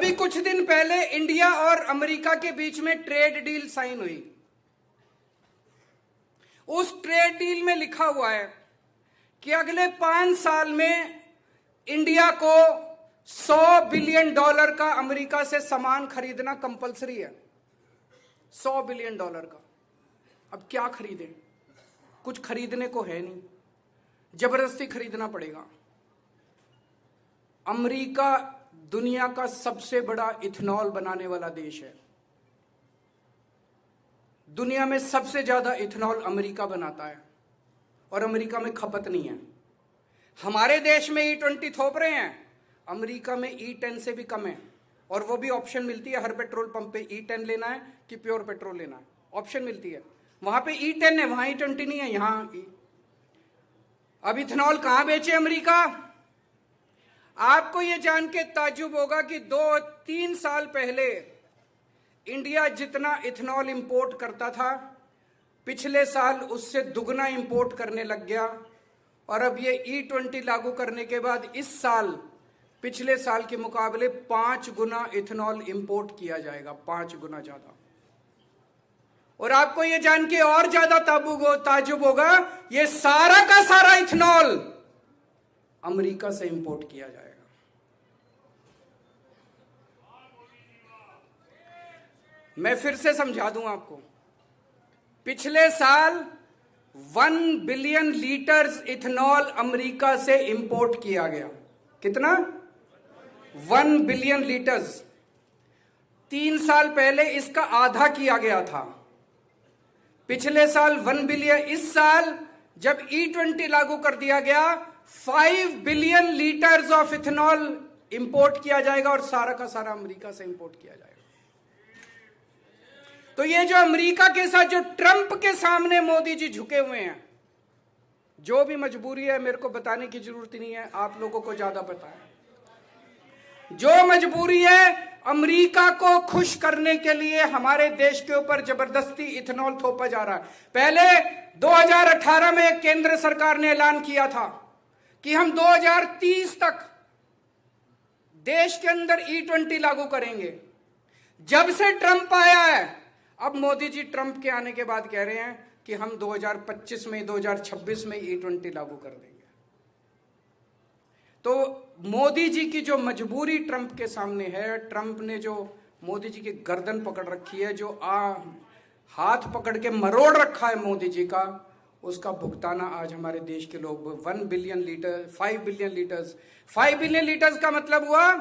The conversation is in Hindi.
अभी कुछ दिन पहले इंडिया और अमेरिका के बीच में ट्रेड डील साइन हुई। उस ट्रेड डील में लिखा हुआ है कि अगले 5 साल में इंडिया को $100 बिलियन का अमेरिका से सामान खरीदना कंपलसरी है। $100 बिलियन का। अब क्या खरीदें? कुछ खरीदने को है नहीं, जबरदस्ती खरीदना पड़ेगा। अमेरिका दुनिया का सबसे बड़ा इथेनॉल बनाने वाला देश है। दुनिया में सबसे ज्यादा इथेनॉल अमेरिका बनाता है और अमेरिका में खपत नहीं है। हमारे देश में E20 थोप रहे हैं, अमेरिका में E10 से भी कम है, और वो भी ऑप्शन मिलती है हर पेट्रोल पंप पे। E10 लेना है कि प्योर पेट्रोल लेना है, ऑप्शन मिलती है। वहां पे E10 है, वहां E20 नहीं है, यहां अब इथेनॉल कहां बेचे अमेरिका? आपको यह जान के ताज्जुब होगा कि 2-3 साल पहले इंडिया जितना इथेनॉल इंपोर्ट करता था, पिछले साल उससे दुगना इंपोर्ट करने लग गया। और अब ये E20 लागू करने के बाद इस साल पिछले साल के मुकाबले 5 गुना इथेनॉल इंपोर्ट किया जाएगा, 5 गुना ज्यादा। और आपको यह जान के और ज्यादा ताज्जुब होगा, ये सारा का सारा इथेनॉल अमेरिका से इंपोर्ट किया जाएगा। मैं फिर से समझा दूं आपको, पिछले साल 1 बिलियन लीटर्स इथेनॉल अमेरिका से इंपोर्ट किया गया। कितना? 1 बिलियन लीटर्स। 3 साल पहले इसका आधा किया गया था। पिछले साल 1 बिलियन, इस साल जब E20 लागू कर दिया गया 5 billion litres of ethanol import किया जाएगा, और सारा का सारा अमेरिका से इंपोर्ट किया जाएगा। तो ये जो अमेरिका के साथ जो ट्रंप के सामने मोदी जी झुके हुए हैं, जो भी मजबूरी है मेरे को बताने की जरूरत नहीं है, आप लोगों को ज्यादा पता है। जो मजबूरी है, अमेरिका को खुश करने के लिए हमारे देश के ऊपर जबरदस्ती इथेनॉल थोपा जा रहा है। पहले 2018 में केंद्र सरकार ने ऐलान किया था कि हम 2030 तक देश के अंदर E20 लागू करेंगे। जब से ट्रंप आया है, अब मोदी जी ट्रंप के आने के बाद कह रहे हैं कि हम 2025 में 2026 में E20 लागू कर देंगे। तो मोदी जी की जो मजबूरी ट्रंप के सामने है, ट्रंप ने जो मोदी जी की गर्दन पकड़ रखी है, जो हाथ पकड़ के मरोड़ रखा है मोदी जी का, उसका भुगताना आज हमारे देश के लोग 1 billion litre 5 billion litres 5 billion litres का मतलब हुआ